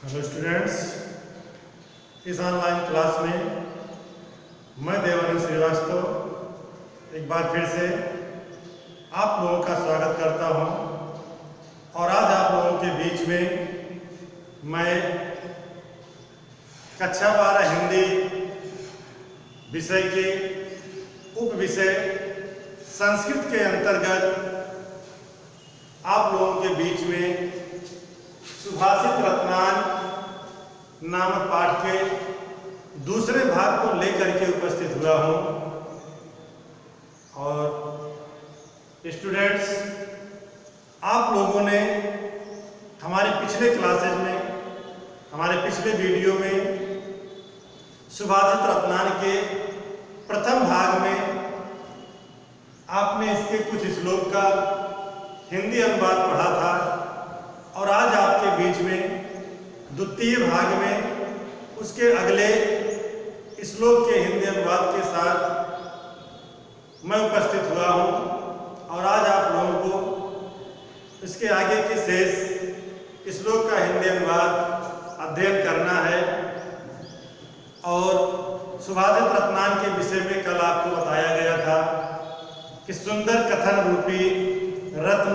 Hello students, इस online class में मैं देवानंद श्रीवास्तव एक बार फिर से आप लोगों का स्वागत करता हूं। और आज आप लोगों के बीच में मैं कक्षा 12 हिंदी विषय के उप विषय संस्कृत के अंतर्गत आप लोगों के बीच में सुभाषित रत्नान नामक पाठ के दूसरे भाग को लेकर के उपस्थित हुआ हूं। और स्टूडेंट्स, आप लोगों ने हमारे पिछले क्लासेज में, हमारे पिछले वीडियो में सुभाषित रत्नान के प्रथम भाग में आपने इसके कुछ श्लोक का हिंदी अनुवाद पढ़ा था। और आज आपके बीच में द्वितीय भाग में उसके अगले श्लोक के हिंदी अनुवाद के साथ मैं उपस्थित हुआ हूं। और आज आप लोगों को इसके आगे के शेष श्लोक का हिंदी अनुवाद अध्ययन करना है। और सुभाषित रत्नान के विषय में कल आपको बताया गया था कि सुंदर कथन रूपी रत्न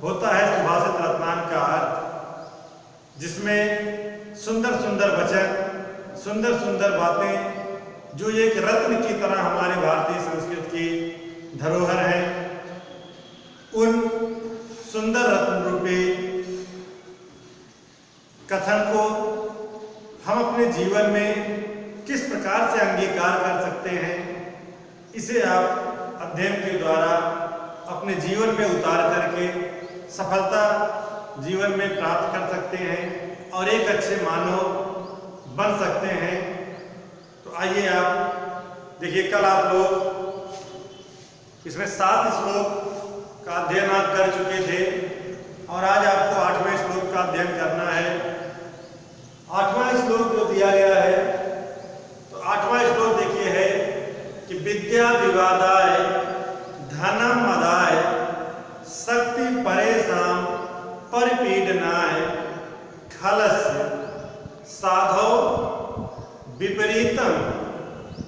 होता है सुभाषित रत्नान का अर्थ, जिसमें सुंदर सुंदर वचन, सुंदर सुंदर बातें जो एक रत्न की तरह हमारे भारतीय संस्कृति की धरोहर है, उन सुंदर रत्न रूपी कथन को हम अपने जीवन में किस प्रकार से अंगीकार कर सकते हैं, इसे आप अध्ययन के द्वारा अपने जीवन में उतार करके सफलता जीवन में प्राप्त कर सकते हैं और एक अच्छे मानव बन सकते हैं। तो आइए आप देखिए, कल आप लोग इसमें 7 श्लोक का अध्ययन आप कर चुके थे और आज आपको 8वें श्लोक का अध्ययन करना है। 8वां श्लोक जो दिया गया है, तो 8वां श्लोक देखिए है कि विद्या विवादाय धनम मदाय शक्ति परेशान परिपीडनाय खलस्य साधो विपरीतम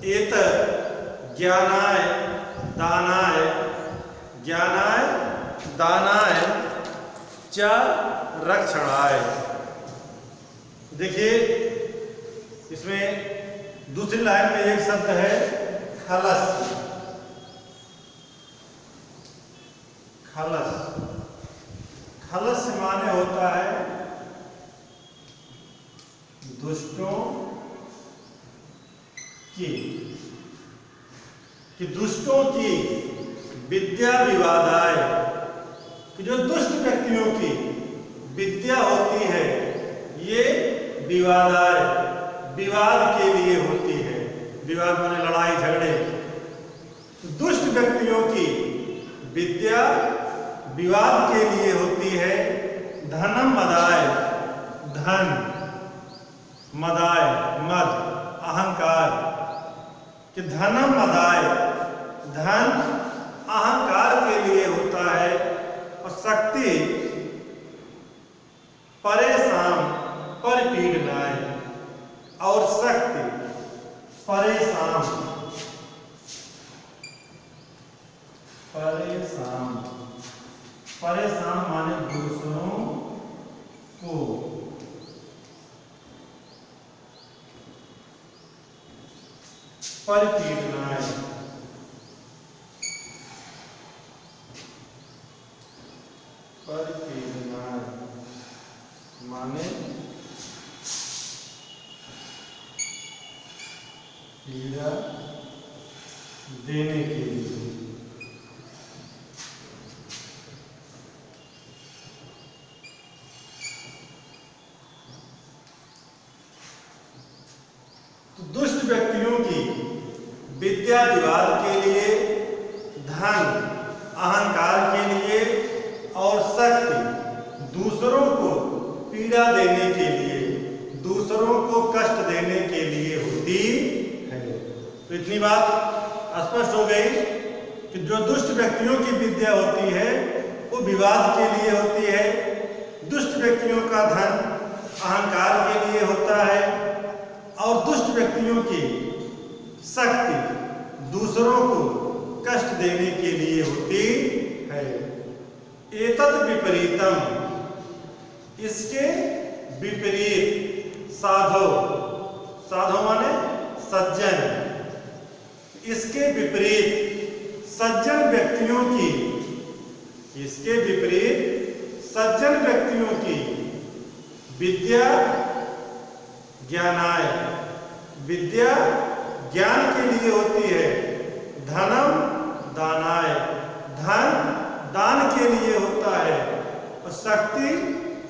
एत ज्ञानाय दानाय च रक्षणाय। देखिए, इसमें दूसरी लाइन में एक शब्द है खलस। खलस खलस माने होता है दुष्टों की, कि दुष्टों की विद्या विवादाय, कि जो दुष्ट व्यक्तियों की विद्या होती है ये विवादाय, विवाद के लिए होती है। विवाद माने लड़ाई झगड़े। दुष्ट व्यक्तियों की विद्या विवाद के लिए होती है। धनम मदाय, धन, मदाय मद, अहंकार, कि धनम मदाय, धन अहंकार के लिए होता है। और शक्ति परेशान परिपीडनाय, और शक्ति परेशान परेशान माने दूसरों को परिपीडनाय, माने पीड़ा देने के लिए। दुष्ट व्यक्तियों की विद्या विवाद के लिए, धन अहंकार के लिए, और शक्ति दूसरों को पीड़ा देने के लिए, दूसरों को कष्ट देने के लिए होती है। तो इतनी बात स्पष्ट हो गई कि जो दुष्ट व्यक्तियों की विद्या होती है वो विवाद के लिए होती है। दुष्ट व्यक्तियों का धन अहंकार के लिए होता है, और दुष्ट व्यक्तियों की शक्ति दूसरों को कष्ट देने के लिए होती है। एतत् विपरीतम, इसके विपरीत साधो, साधो माने सज्जन, इसके विपरीत सज्जन व्यक्तियों की, इसके विपरीत सज्जन व्यक्तियों की विद्या ज्ञानाय, विद्या ज्ञान के लिए होती है, धनम दानाय, धन दान के लिए होता है, और शक्ति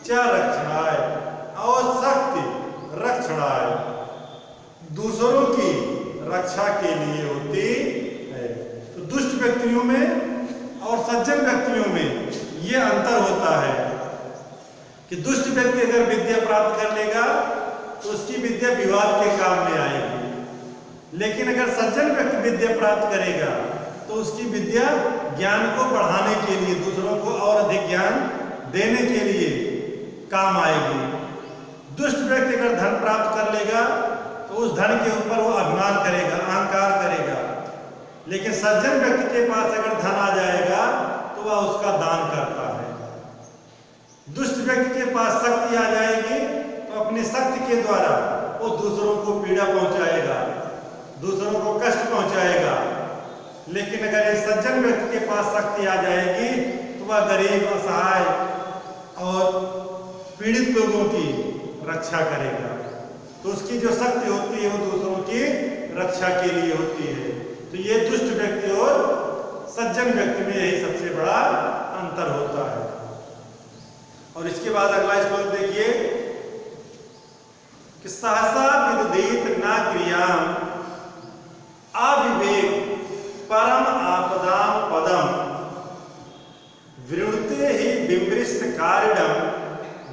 च रक्षणाय, और शक्ति रक्षणाय, दूसरों की रक्षा के लिए होती है। तो दुष्ट व्यक्तियों में और सज्जन व्यक्तियों में यह अंतर होता है कि दुष्ट व्यक्ति अगर विद्या प्राप्त कर लेगा तो उसकी विद्या विवाद के काम में आएगी, लेकिन अगर सज्जन व्यक्ति विद्या प्राप्त करेगा तो उसकी विद्या ज्ञान को बढ़ाने के लिए, दूसरों को और अधिक ज्ञान देने के लिए काम आएगी। दुष्ट व्यक्ति अगर धन प्राप्त कर लेगा तो उस धन के ऊपर वो अभिमान करेगा, अहंकार करेगा, लेकिन सज्जन व्यक्ति के पास अगर धन आ जाएगा तो वह उसका दान करता है। दुष्ट व्यक्ति के पास शक्ति आ जाएगी तो अपनी शक्ति के द्वारा वो दूसरों को पीड़ा पहुंचाएगा, दूसरों को कष्ट पहुंचाएगा, लेकिन अगर एक सज्जन व्यक्ति के पास शक्ति आ जाएगी तो वह गरीब, असहाय और पीड़ित लोगों की रक्षा करेगा। तो उसकी जो शक्ति होती है वो दूसरों की रक्षा के लिए होती है। तो ये दुष्ट व्यक्ति और सज्जन व्यक्ति में यही सबसे बड़ा अंतर होता है। और इसके बाद अगला श्लोक देखिए कि सहसा विदधीत न क्रियाम अविवेक परम आपदाम पदम वृणुते ही बिंबृष्ट कारिणम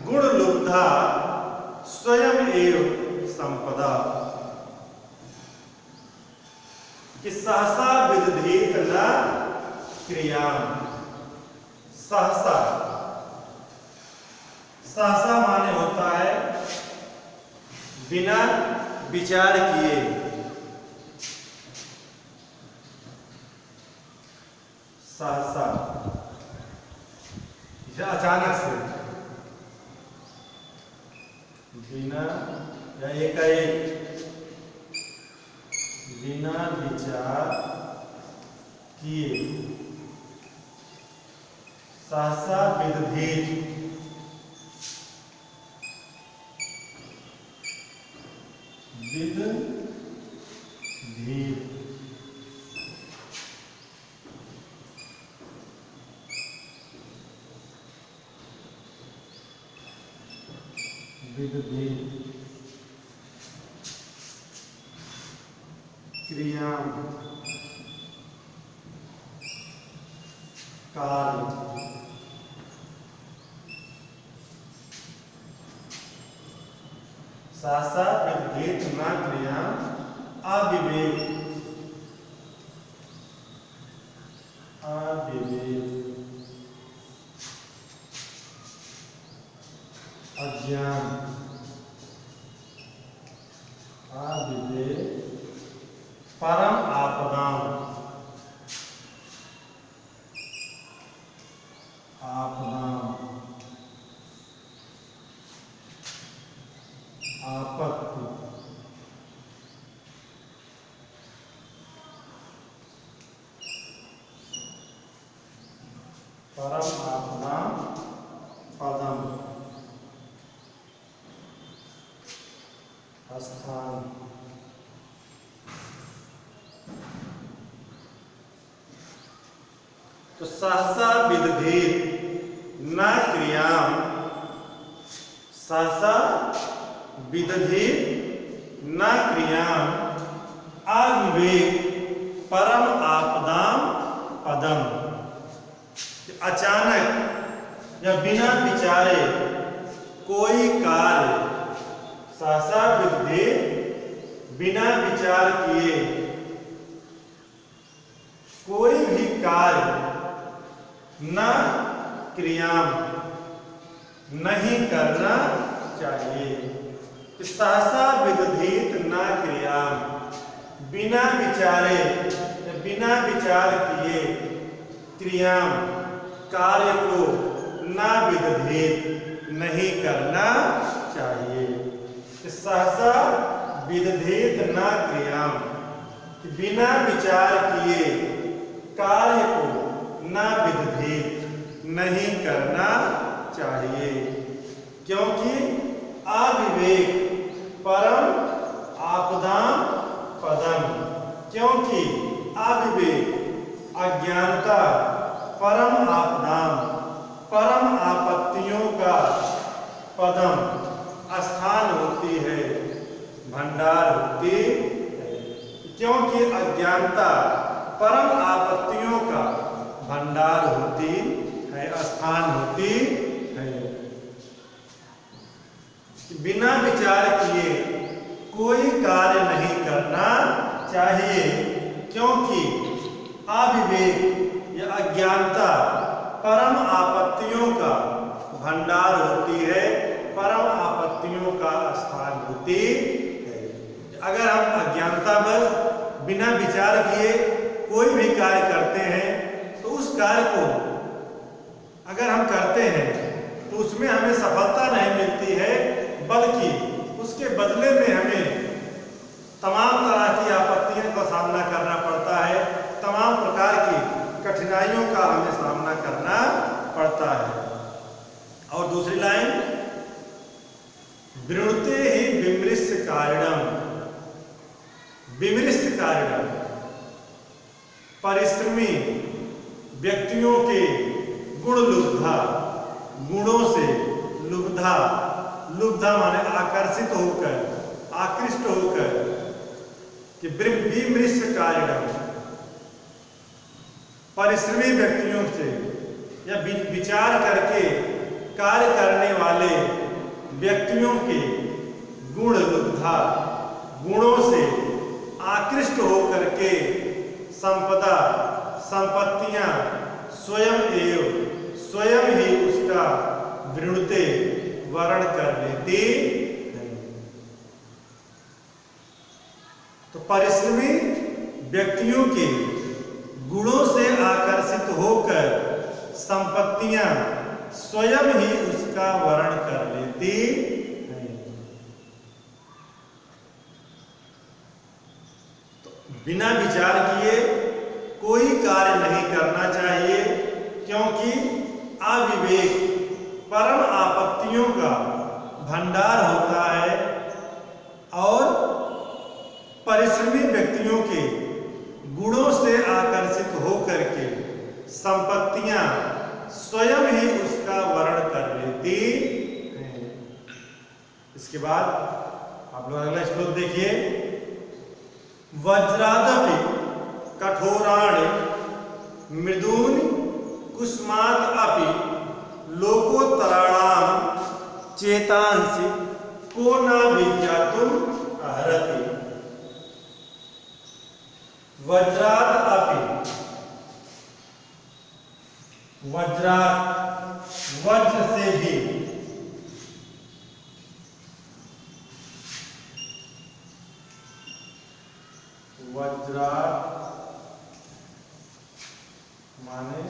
गुण लुब्धा स्वयं एव संपदा। कि सहसा विदधीत न क्रियाम, सहसा, सहसा माने होता है बिना विचार किए, सहसा अचानक से, बिना या एकाएक, बिना विचार किए, सहसा विदधीत, विदधीत, विदधीत क्रिया काल, सहसा विदधीत न क्रिया अविवेक, अविवेक अज्ञान, अविवेक परम आपदाम, आपदाम आपत्ति, परम आपदाम पदम स्थान। तो सहसा विदधीत न क्रियाम, सहसा विदधीत न क्रियाम अविवेक परम आपदाम पदम। अचानक या बिना विचारे कोई कार्य, सहसा विदधीत बिना विचार किए कोई भी कार्य, न क्रियाम नहीं करना चाहिए। कि सहसा विदधीत न क्रियाम, बिना विचारे या बिना विचार किए क्रियाम कार्य को न विदधीत नहीं करना चाहिए। कि सहसा विदधीत न क्रियाम, बिना विचार किए कार्य को न विदधीत नहीं करना चाहिए। क्योंकि अविवेक परम आपदाम पदम, क्योंकि अविवेक अज्ञानता परम आपदाम परम आपत्तियों का पदम स्थान होती है, भंडार होती है। क्योंकि अज्ञानता परम आपत्तियों का भंडार होती है, स्थान होती है। बिना विचार किए कोई कार्य नहीं करना चाहिए। क्योंकि अविवेक या अज्ञानता परम आपत्तियों का भंडार होती है, परम आपत्तियों का स्थान होती है। अगर हम अज्ञानता में बिना विचार किए कोई भी कार्य करते हैं तो उस कार्य को अगर हम करते हैं तो उसमें हमें सफलता नहीं मिलती है, बल्कि उसके बदले में हमें तमाम तरह की आपत्तियों का सामना करना पड़ता है, तमाम प्रकार की कठिनाइयों का हमें सामना करना पड़ता है। और दूसरी लाइन, वृणुते ही विमृश्य कारणम, विमृश्य कारणम परिश्रमी व्यक्तियों के गुण लुब्धा, गुणों से लुब्धा, लुब्धा माने आकर्षित होकर, आकृष्ट होकर, कि विमृश्य कारणम परिश्रमी व्यक्तियों से या विचार करके कार्य करने वाले व्यक्तियों के गुण लुब्धा, गुणों से आकृष्ट होकर के संपदा, संपत्तियां स्वयं ही उसका वृणुते वर्ण कर लेती है। तो परिश्रमी व्यक्तियों के गुणों से आकर्षित होकर संपत्तियां स्वयं ही उसका वर्ण कर लेती है। तो बिना विचार किए कोई कार्य नहीं करना चाहिए। क्योंकि अविवेक परम आपत्तियों का भंडार होता है और परिश्रमी व्यक्तियों के गुणों से आकर्षित होकर के संपत्तियां स्वयं ही उसका वर्ण कर लेती हैं। इसके बाद आप लोग अगला श्लोक देखिए, वज्रादपि कठोराणि मृदूनि कुस्मात् अपि लोकोत्तराणाम चेतांसि को न विज्ञातुम् अर्हति। वज्रात् अपि, वज्रात् वज्र से भी, वज्रात् माने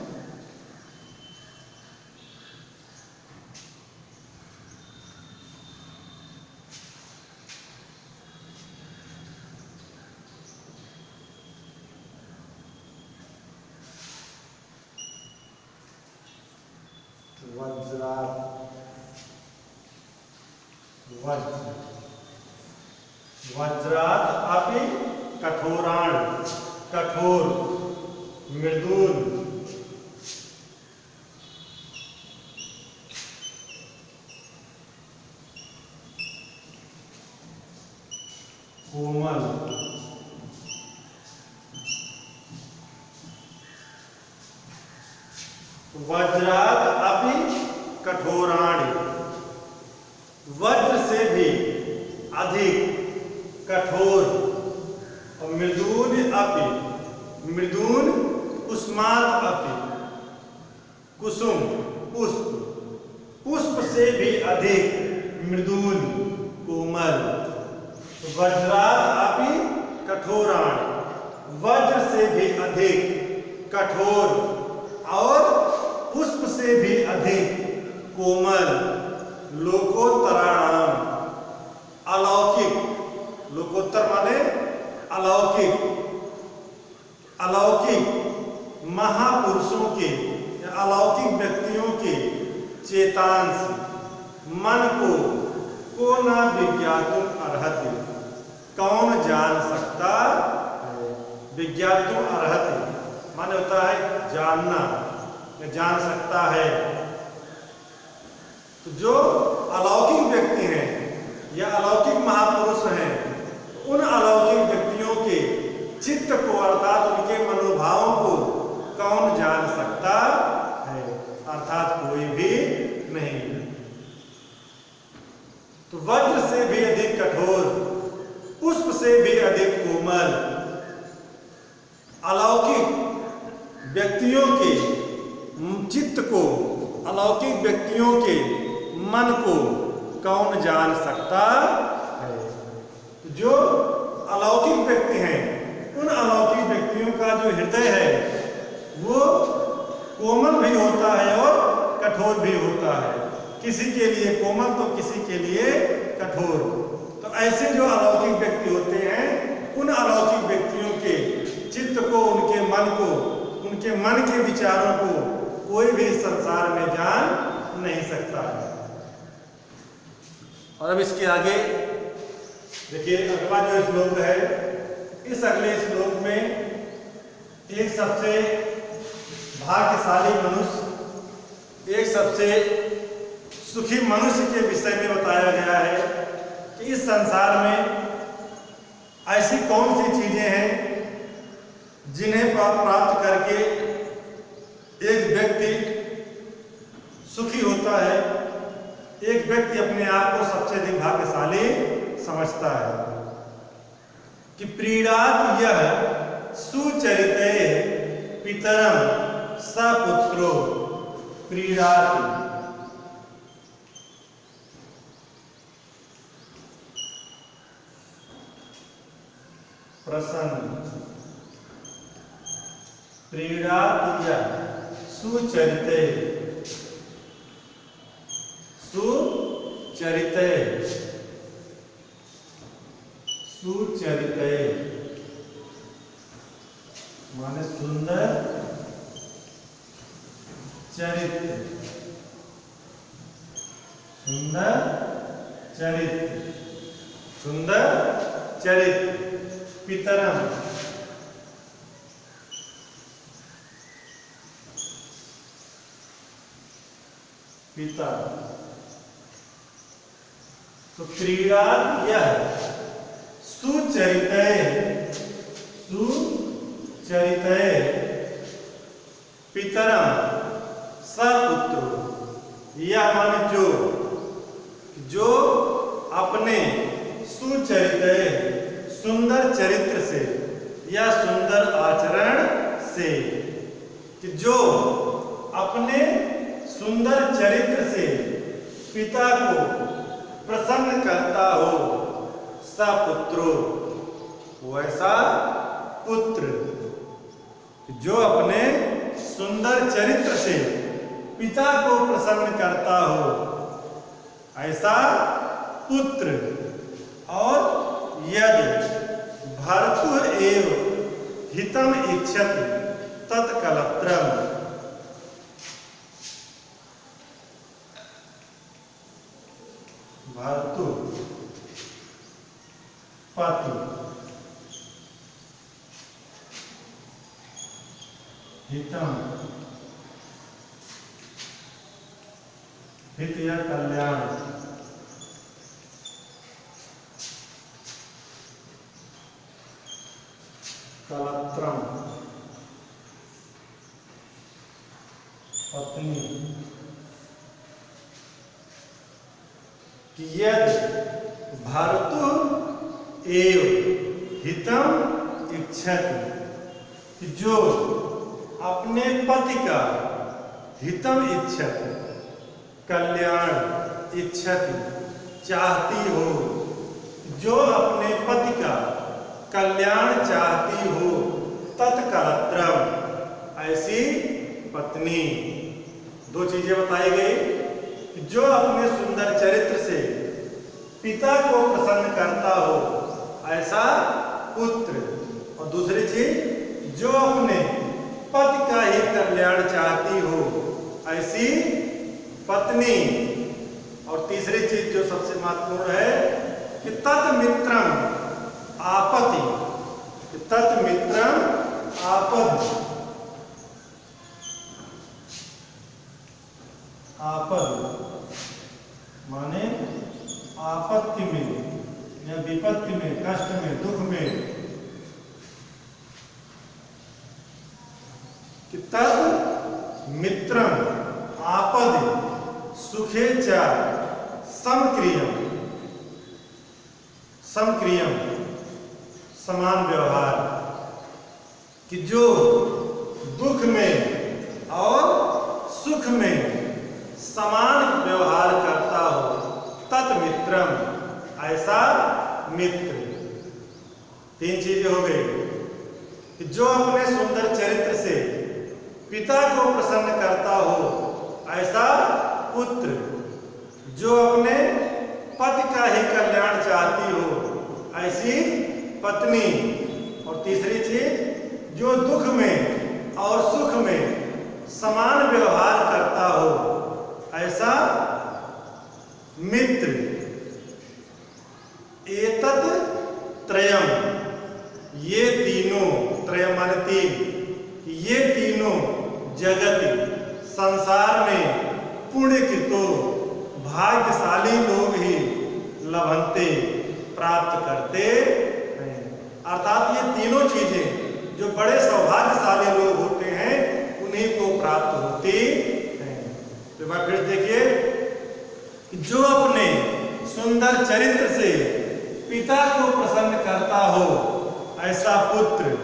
वज्रात्, वज्र, वज्रात् अपि कठोराणि, कठोर, मृदूल, कोमल, वज्रात् अपि कठोराणि, वज्र से भी अधिक कठोर, और मृदूल अपि, मृदूल कुसुमात् अपि, कुसुम पुष्प, पुष्प से भी अधिक मृदुल, कोमल। तो वज्रादपि कठोराणि, वज्र से भी अधिक कठोर और पुष्प से भी अधिक कोमल। लोकोत्तराणाम, अलौकिक, लोकोत्तर माने अलौकिक, अलौकिक महापुरुषों के या अलौकिक व्यक्तियों के चेतांश मन को न विज्ञातुम अर्हति, कौन जान सकता है। विज्ञातुम अर्हति माने होता है जानना, जान सकता है। तो जो अलौकिक व्यक्ति हैं या अलौकिक महापुरुष हैं, उन अलौकिक व्यक्तियों के चित्त को अर्थात उनके मनोभावों को कौन जान सकता है, अर्थात कोई भी नहीं। तो वज्र से भी अधिक कठोर, पुष्प से भी अधिक कोमल, अलौकिक व्यक्तियों के चित्त को, अलौकिक व्यक्तियों के मन को कौन जान सकता है। जो अलौकिक व्यक्ति हैं, उन अलौकिक व्यक्तियों का जो हृदय है वो कोमल भी होता है और कठोर भी होता है। किसी के लिए कोमल तो किसी के लिए कठोर। तो ऐसे जो अलौकिक व्यक्ति होते हैं, उन अलौकिक व्यक्तियों के चित्त को, उनके मन को, उनके मन के विचारों को कोई भी संसार में जान नहीं सकता है। और अब इसके आगे देखिए, अगला जो श्लोक है, इस अगले श्लोक में एक सबसे भाग्यशाली मनुष्य, एक सबसे सुखी मनुष्य के विषय में बताया गया है कि इस संसार में ऐसी कौन सी चीजें हैं जिन्हें प्राप्त करके एक व्यक्ति सुखी होता है, एक व्यक्ति अपने आप को सबसे अधिक भाग्यशाली समझता है। कि प्रीणात यह सुचरिते पितरम सपुत्रो, प्रीणात प्रसन्न, प्रीणात यह सुचरिते, सुचरिते, सुचरिते माने सुंदर चरित्र, सुंदर चरित्र, सुंदर चरित्र। पितरम पिता। तो प्रीणात यह सुचरिते, सुचरिते पितरम सपुत्र, यह मान जो अपने सुचरिते सुंदर चरित्र से या सुंदर आचरण से, कि जो अपने सुंदर चरित्र से पिता को प्रसन्न करता हो, सपुत्रो, वैसा पुत्र। जो अपने सुंदर चरित्र से पिता को प्रसन्न करता हो, ऐसा पुत्र। और यदि भर्तुः एव हितम इच्छति तत्कलत्रम, भर्तु पति, हितम हित या कल्याण, कलत्रम पत्नी। यदि भर्तुः एव हितम इच्छति, जो अपने पति का हितम इच्छति, कल्याण इच्छति, चाहती हो, जो अपने पति का कल्याण चाहती हो, तत्कलत्रम, ऐसी पत्नी। दो चीजें बताई गई, जो अपने सुंदर चरित्र से पिता को प्रसन्न करता हो, ऐसा पुत्र, और दूसरी चीज, जो अपने पति का ही कल्याण चाहती हो, ऐसी पत्नी। और तीसरी चीज जो सबसे महत्वपूर्ण है कि तत्मित्रम आपत्ति, तत्मित्रम आपद, आपद माने आपत्ति में या विपत्ति में, कष्ट में, दुख में, कि तद मित्रम आपद सुखे च समक्रियम, समक्रियम समान व्यवहार, कि जो दुख में और सुख में समान व्यवहार करता हो, तत्मित्रम, ऐसा मित्र। तीन चीजें हो गई, कि जो अपने सुंदर चरित्र से पिता को प्रसन्न करता हो, ऐसा पुत्र, जो अपने पति का ही कल्याण चाहती हो, ऐसी पत्नी, और तीसरी चीज, जो दुख में और सुख में समान व्यवहार करता हो, ऐसा मित्र। एतत् त्रयम, ये तीनों, त्रयम माने तीन, ये तीनों जगत संसार में पुण्य कृतो भाग्यशाली लोग ही लभंते प्राप्त करते हैं। अर्थात ये तीनों चीजें जो बड़े सौभाग्यशाली लोग होते हैं, उन्हीं को प्राप्त होती हैं। तो बात फिर देखिए, जो अपने सुंदर चरित्र से पिता को प्रसन्न करता हो, ऐसा पुत्र,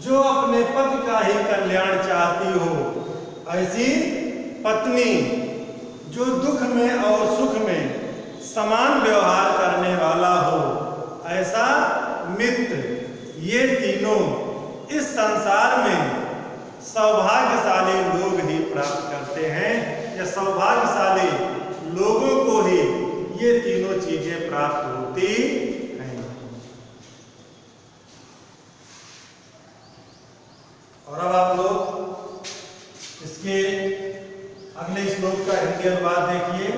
जो अपने पति का ही कल्याण चाहती हो, ऐसी पत्नी, जो दुख में और सुख में समान व्यवहार करने वाला हो, ऐसा मित्र। ये तीनों इस संसार में सौभाग्यशाली लोग ही प्राप्त करते हैं, या सौभाग्यशाली लोगों को ही ये तीनों चीजें प्राप्त होती हैं। और अब आप लोग इसके अगले श्लोक का हिंदी अनुवाद देखिए।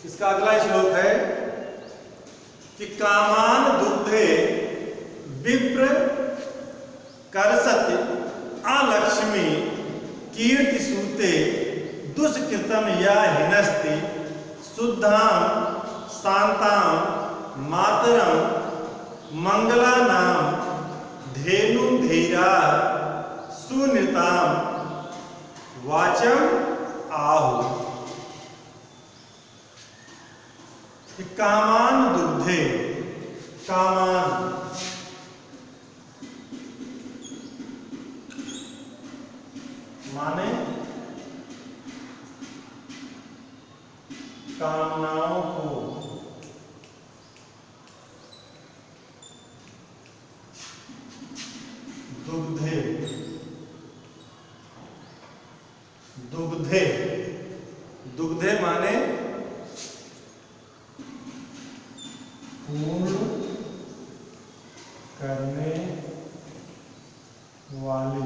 इसका अगला श्लोक है कि कामान दुग्धे विप्र करसत आलक्ष्मी कीर्ति सूते दुष्कृतम या हिनस्ति शुद्धाम शांताम मातरम मंगला नाम धेनु धीरा सुनृताम वाचम आहु। कामान दुग्धे, कामान माने कामनाओं को, दुग्धे, दुग्धे, दुग्धे माने पूर्ण करने वाली,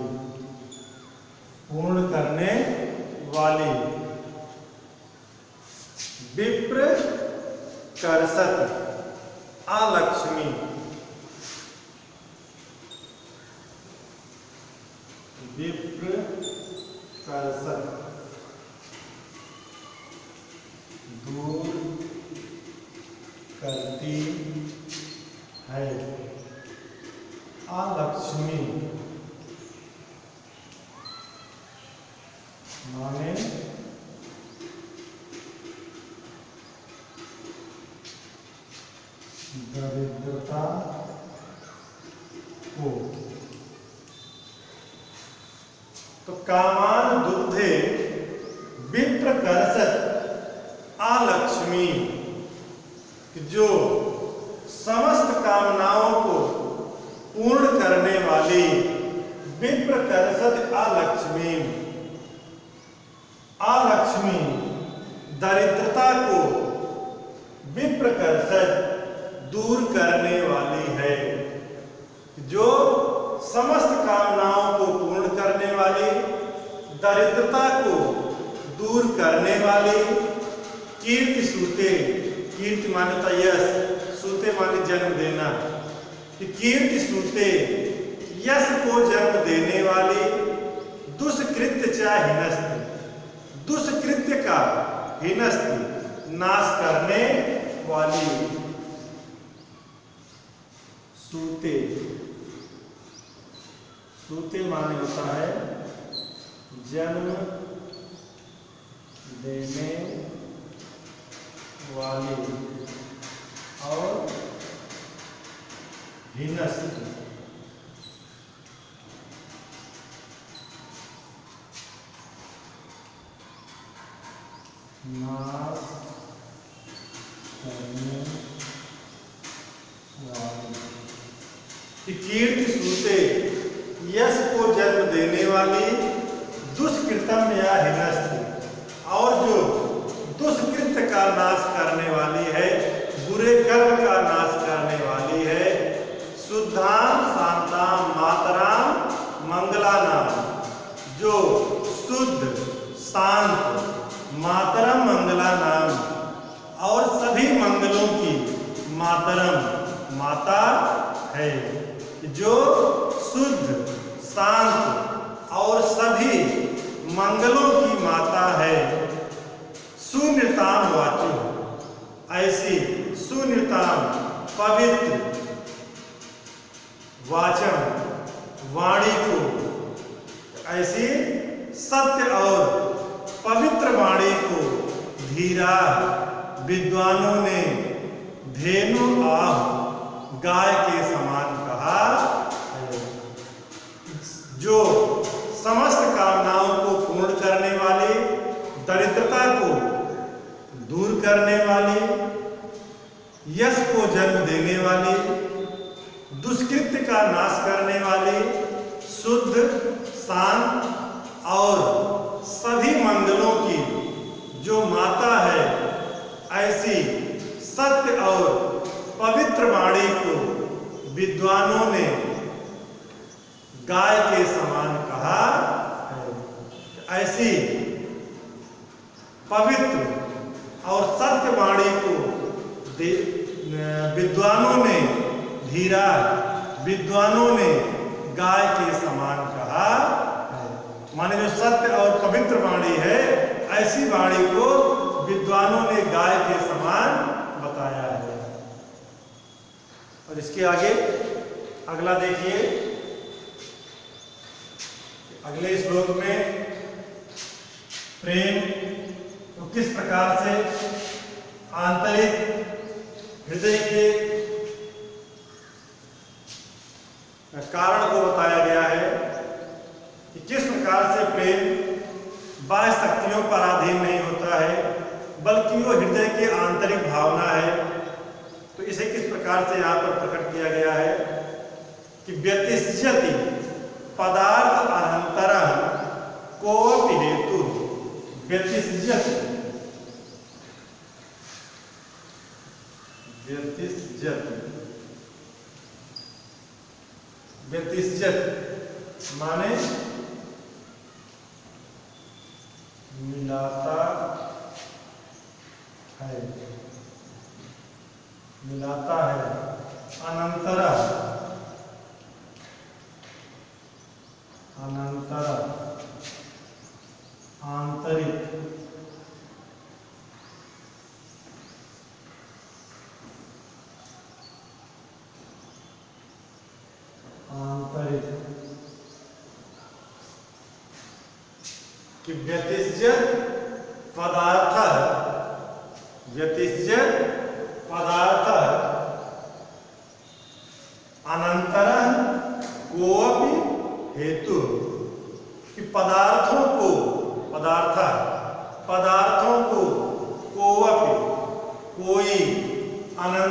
पूर्ण करने वाली। विप्र करसत आलक्ष्मी, विप्र करसत दूर करती है, आलक्ष्मी माने दरिद्रता को। तो कामान दुग्धे विप्र करसत आलक्ष्मी, जो समस्त कामनाओं को पूर्ण करने वाली विप्रकर्षद अलक्ष्मी, अलक्ष्मी दरिद्रता को विप्रकर्षद दूर करने वाली है, जो समस्त कामनाओं को पूर्ण करने वाली, दरिद्रता को दूर करने वाली, कीर्ति सूते, कीर्ति माने तो यश, सूते माने जन्म देना, कीर्ति सूते यश को जन्म देने वाली, दुष्कृत्य चा हिनस्ति, दुष्कृत्य का हिनस्ति नाश करने वाली। सूते, सूते माने होता है जन्म देने वाली और हिनस्ति, नाश करने वाली। कीर्ति सूते यश को जन्म देने वाली, दुष्कृतम या हिनस्ति, और जो दुष्कृत्य का नाश करने वाली है, बुरे कर्म का नाश करने वाली है, शुद्धाम शांताम मातराम मंगलानाम, जो शुद्ध शांत मातरम मंगलानाम और सभी मंगलों की मातरम माता है, जो शुद्ध शांत और सभी मंगलों की माता है। सुनिताम वाचो, ऐसी सुनिताम पवित्र वाचन वाणी को, ऐसी सत्य और पवित्र वाणी को धीरा विद्वानों ने धेनु आह गाय के समान कहा है, जो समस्त कामनाओं को पूर्ण करने वाली, दरिद्रता को दूर करने वाली, यश को जन्म देने वाली, दुष्कृत्य का नाश करने वाली, शुद्ध शांत और सभी मंगलों की जो माता है, ऐसी सत्य और पवित्र वाणी को विद्वानों ने गाय के समान कहा है। ऐसी पवित्र और सत्य वाणी को विद्वानों ने धीरा, विद्वानों ने गाय के समान कहा है। माने जो सत्य और पवित्र वाणी है, ऐसी वाणी को विद्वानों ने गाय के समान बताया है। और इसके आगे अगला देखिए, अगले श्लोक में प्रेम तो किस प्रकार से आंतरिक हृदय के कारण को बताया गया है कि किस प्रकार से प्रेम बाह्य शक्तियों पर अधीन नहीं होता है, बल्कि वो हृदय की आंतरिक भावना है। तो इसे किस प्रकार से यहाँ पर प्रकट किया गया है कि व्यतिष्यति पदार्थ अनंतरः कोऽपि हेतु, व्यतिष्यति, व्यतिष्यति, व्यतिष्यति माने मिलाता है, मिलाता है, अनंतरः, अनंतरः आंतरिक, आंतरिक कि व्यतिष्यत पदार्थ, व्यतिष्यत पदार्थ अनंतरः कोऽपि हेतु कि पदार्थों को, पदार्थों को कोऽपि कोई अनंतर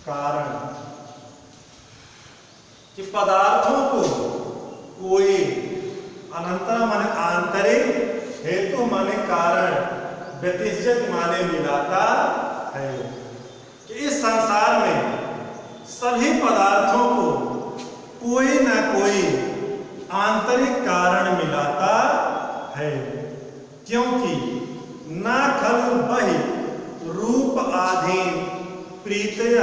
कारण, कि पदार्थों को कोई अनंतर माने आंतरिक, हेतु माने कारण, व्यतिषज माने मिलाता है। कि इस संसार में सभी पदार्थों को कोई ना कोई आंतरिक कारण मिलाता है, क्योंकि ना खलु बहि रूप आधीन प्रीतय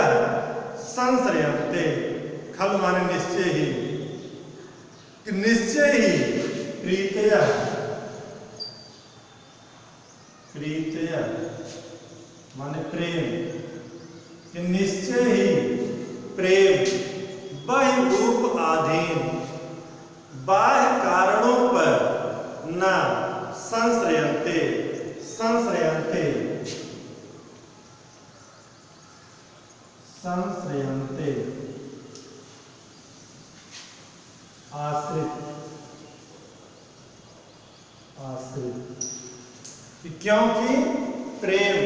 संश्रयन्ते। खलु माने निश्चय ही, कि निश्चय ही प्रीतय, प्रीतय माने प्रेम, कि निश्चय ही प्रेम बहि रूप आधीन बाह्य कारणों पर न संश्रयन्ते, संश्रयन्ते, संश्रयन्ते आश्रित, आश्रित, क्योंकि प्रेम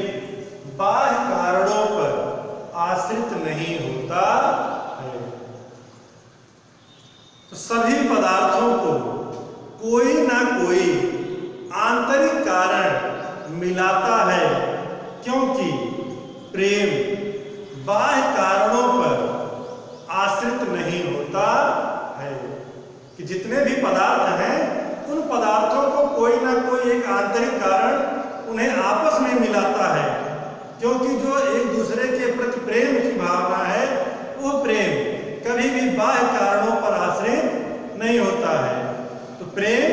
बाह्य कारणों पर आश्रित नहीं होता है। तो सभी पदार्थों को कोई ना कोई आंतरिक कारण मिलाता है, क्योंकि प्रेम बाह्य कारणों पर आश्रित नहीं होता है। कि जितने भी पदार्थ हैं उन पदार्थों को कोई ना कोई एक आंतरिक कारण उन्हें आपस में मिलाता है, क्योंकि जो एक दूसरे के प्रति प्रेम की भावना है वो प्रेम कभी भी बाह्य कारणों पर आश्रित नहीं होता है। तो प्रेम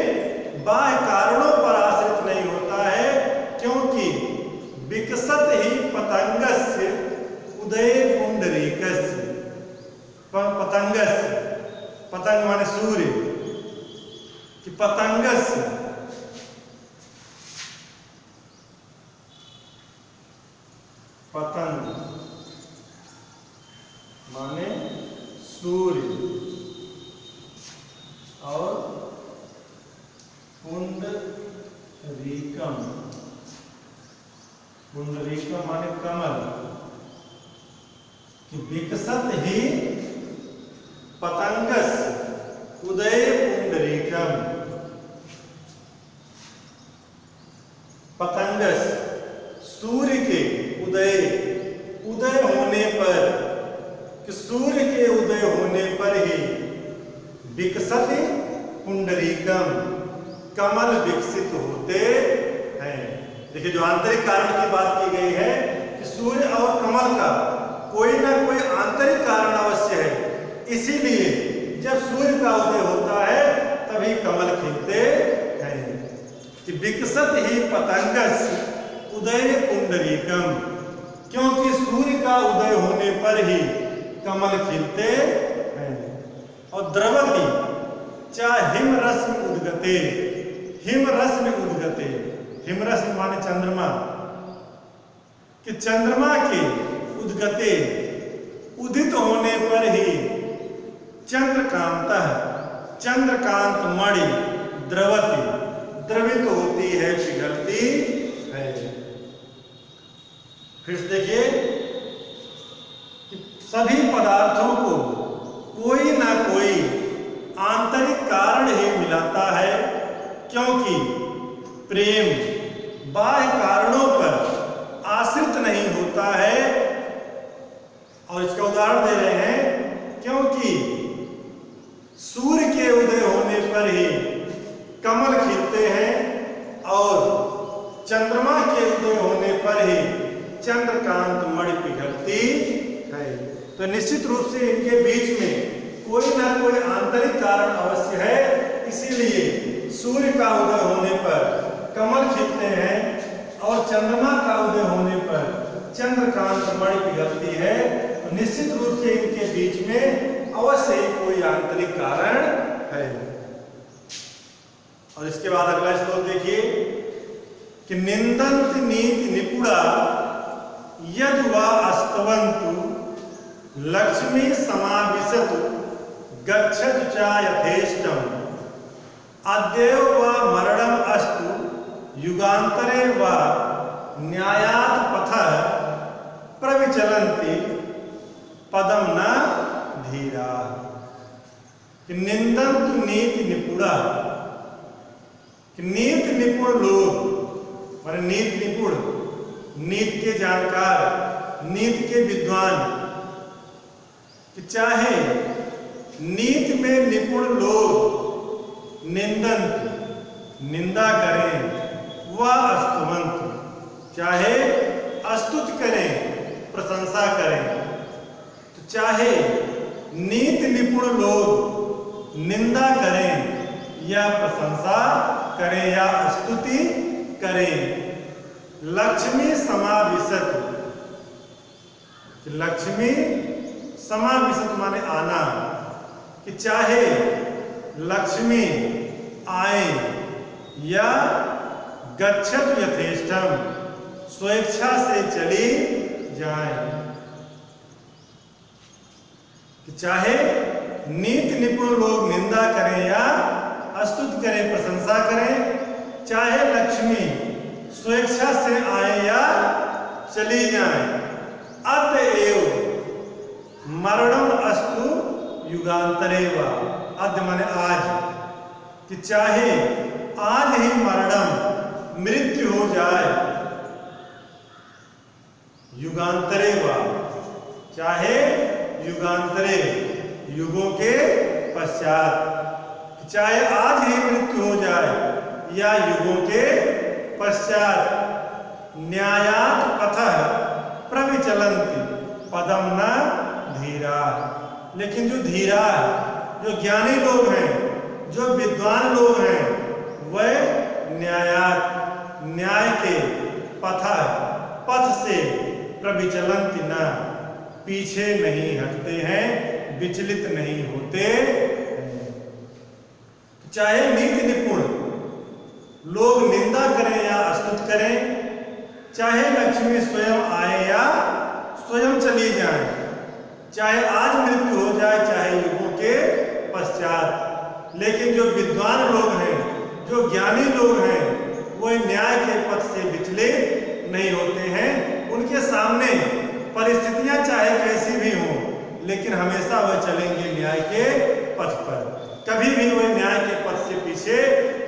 बाह्य कारणों पर आश्रित नहीं होता है, क्योंकि विकसत ही पतंगस्य उदय पुंडरीकस्य। पतंगस्य, पतंग माने सूर्य, कि पतंगस्य, पतंग माने सूर्य और पुंडरीकम, पुंडरीकम माने कमल, कि विकसत ही पतंगस उदय पुंडरीकम। पतंगस सूर्य के उदय, उदय होने पर, कि सूर्य के उदय होने पर ही विकसत पुंडरीकम कमल विकसित होते हैं। देखिए जो आंतरिक कारण की बात की गई है कि सूर्य और कमल का कोई ना कोई आंतरिक कारण अवश्य है, इसीलिए जब सूर्य का उदय होता है तभी कमल खिलते हैं। कि विकसत ही पतंगस उदय पुंडरीकम, क्योंकि सूर्य का उदय होने पर ही कमल खिलते हैं। और द्रवति चा हिमरश्मि उद्गते, हिमरश्मि उद्गते, हिमरश्मि माने चंद्रमा, कि चंद्रमा के उद्गते उदित होने पर ही चंद्रकांतः, चंद्रकांत मणि द्रवति, द्रवित होती है, पिघलती है। फिर से देखिए कि सभी पदार्थों को कोई ना कोई आंतरिक कारण ही मिलाता है, क्योंकि प्रेम बाह्य कारणों पर आश्रित नहीं होता है। और इसका उदाहरण दे रहे हैं, क्योंकि सूर्य के उदय होने पर ही कमल खिलते हैं और चंद्रमा के उदय होने पर ही चंद्रकांत मणि पिघलती है। तो निश्चित रूप से इनके बीच में कोई ना कोई आंतरिक कारण अवश्य है, इसीलिए सूर्य का उदय होने पर कमल खिलते हैं और चंद्रमा का उदय होने पर चंद्रकांत मणि पिघलती है। तो निश्चित रूप से इनके बीच में अवश्य ही कोई आंतरिक कारण है। और इसके बाद अगला श्लोक देखिए कि निंदन्ति नीति निपुणा यदि वा अस्तवन्तु लक्ष्मी समाविशतु गच्छतु च यथेष्टम अद्यैव वा मरणम अस्तु युगांतरे वा न्यायात् पथः प्रविचलन्ति पदम न धीरा। कि निंदन्तु नीति निपुणा, कि नीति निपुण लोग माने नीति निपुण, नीति के जानकार, नीति के विद्वान, कि चाहे नीति में निपुण लोग निंदन निंदा करें व स्तुवंत चाहे स्तुति करें प्रशंसा करें, तो चाहे नीति निपुण लोग निंदा करें या प्रशंसा करें या स्तुति करें, लक्ष्मी समाविशत, लक्ष्मी समाविशत माने आना, कि चाहे लक्ष्मी आए या गच्छतु यथेष्टम स्वेच्छा से चली जाए, कि चाहे नीति निपुण लोग निंदा करें या स्तुति करें प्रशंसा करें, चाहे लक्ष्मी स्वेच्छा से आए या चली जाए, अतएव मरणम अस्तु युगांतरे वा, अद्य माने आज, कि चाहे आज ही मरणम मृत्यु हो जाए, युगांतरे वा चाहे युगांतरे युगों के पश्चात, चाहे आज ही मृत्यु हो जाए या युगों के पश्चात, न्यायात पथः प्रविचलन्ति पदम न धीरा। लेकिन जो धीरा, जो ज्ञानी लोग हैं, जो विद्वान लोग हैं, वह न्यायात न्याय के पथ से प्रविचलन्ति न पीछे नहीं हटते हैं, विचलित नहीं होते। चाहे नीति निपुण लोग निंदा करें या स्तुति करें, चाहे लक्ष्मी स्वयं आए या स्वयं चली जाए, चाहे आज मृत्यु हो जाए चाहे युगों के पश्चात, लेकिन जो विद्वान लोग हैं, जो ज्ञानी लोग हैं, वह न्याय के पथ से विचलित नहीं होते हैं। उनके सामने परिस्थितियां चाहे कैसी भी हों, लेकिन हमेशा वह चलेंगे न्याय के पथ पर, कभी भी वह न्याय के पथ से पीछे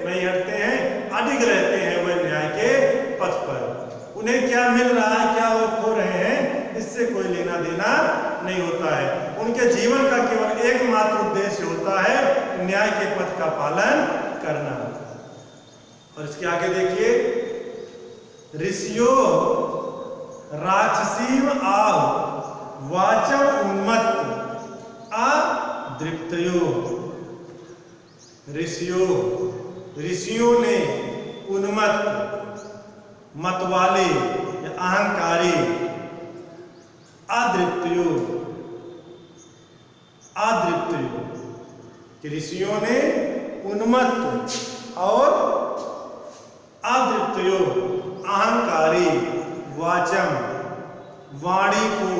नहीं हटते हैं, अडिग रहते हैं वह न्याय के पथ पर। उन्हें क्या मिल रहा है, क्या वो खो रहे हैं, इससे कोई लेना देना नहीं होता है। उनके जीवन का केवल एकमात्र उद्देश्य होता है न्याय के पथ का पालन करना। और इसके आगे देखिए, ऋषियो राक्षसीम आव वाचम उन्मत्त अदृप्तयो। ऋषियों ने उन्मत्त मतवाले या अहंकारी अदृप्तयो कि ऋषियों ने उन्मत्त और अदृप्तयो अहंकारी वाचम वाणी को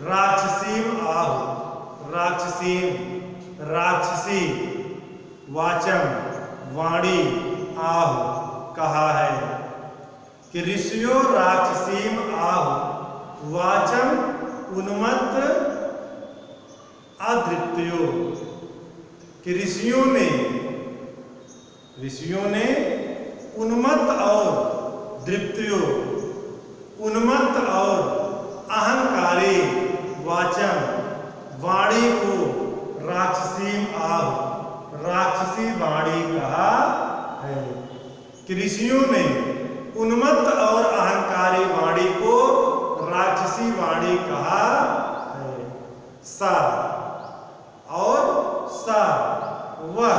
राक्षसीम आह राक्षसी वाचम वाणी आह कहा है कि ऋषियों राक्षसीम आह वाचम उन्मत्त अदृप्तयो कि ऋषियों ने उन्मत्त और दृप्तयो उन्मत्त और अहंकारी वाचम वाणी को राक्षसीम आह राक्षसी वाणी कहा है कि ऋषियों ने उन्मत्त और अहंकारी वाणी को राक्षसी वाणी कहा है। सा वह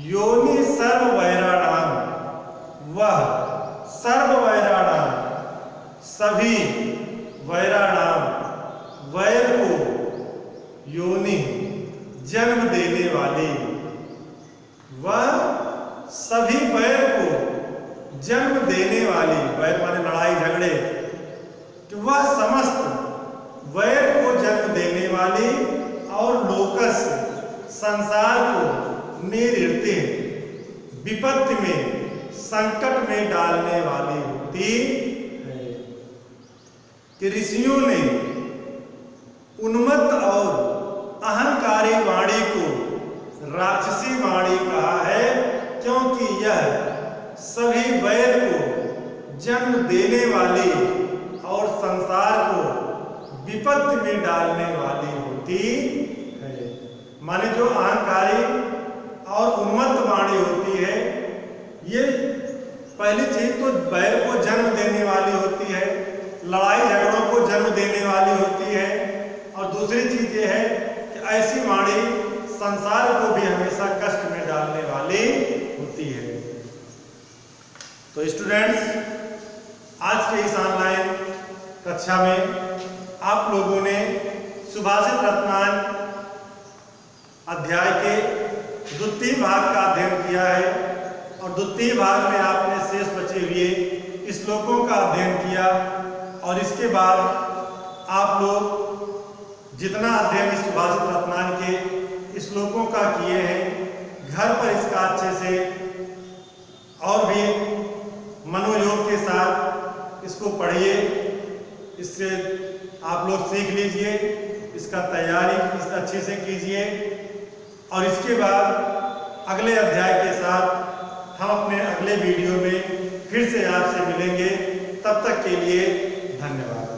योनि सर्व वैराणाम, वह सर्व वैराणाम सभी वैराणाम वैर को योनि जन्म देने वाली, वह सभी वैर को जन्म देने वाली, वैर माने लड़ाई झगड़े, कि वह समस्त वैर को जन्म देने वाली और लोकस संसार को निरृते विपत्ति में संकट में डालने वाली होती है। कि ऋषियों ने उन्मत्त और अहंकारी वाणी को राक्षसी वाणी कहा है, क्योंकि यह सभी वैर को जन्म देने वाली और संसार को विपत्ति में डालने वाली होती है। माने जो अहंकारी और उन्मत्त वाणी होती है, ये पहली चीज तो वैर को जन्म देने वाली होती है, लड़ाई झगड़ों को जन्म देने वाली होती है, और दूसरी चीज ये है कि ऐसी वाणी संसार को भी हमेशा कष्ट में डालने वाली होती है। तो स्टूडेंट्स, आज के इस ऑनलाइन कक्षा में आप लोगों ने सुभाषित रत्नान अध्याय के द्वितीय भाग का अध्ययन किया है, और द्वितीय भाग में आपने शेष बचे हुए श्लोकों का अध्ययन किया, और इसके बाद आप लोग जितना अध्ययन इस सुभाषित रत्नान के श्लोकों का किए हैं, घर पर इसका अच्छे से और भी मनोयोग के साथ इसको पढ़िए, इससे आप लोग सीख लीजिए, इसका तैयारी अच्छे से कीजिए, और इसके बाद अगले अध्याय के साथ हम अपने अगले वीडियो में फिर से आपसे मिलेंगे। तब तक के लिए धन्यवाद।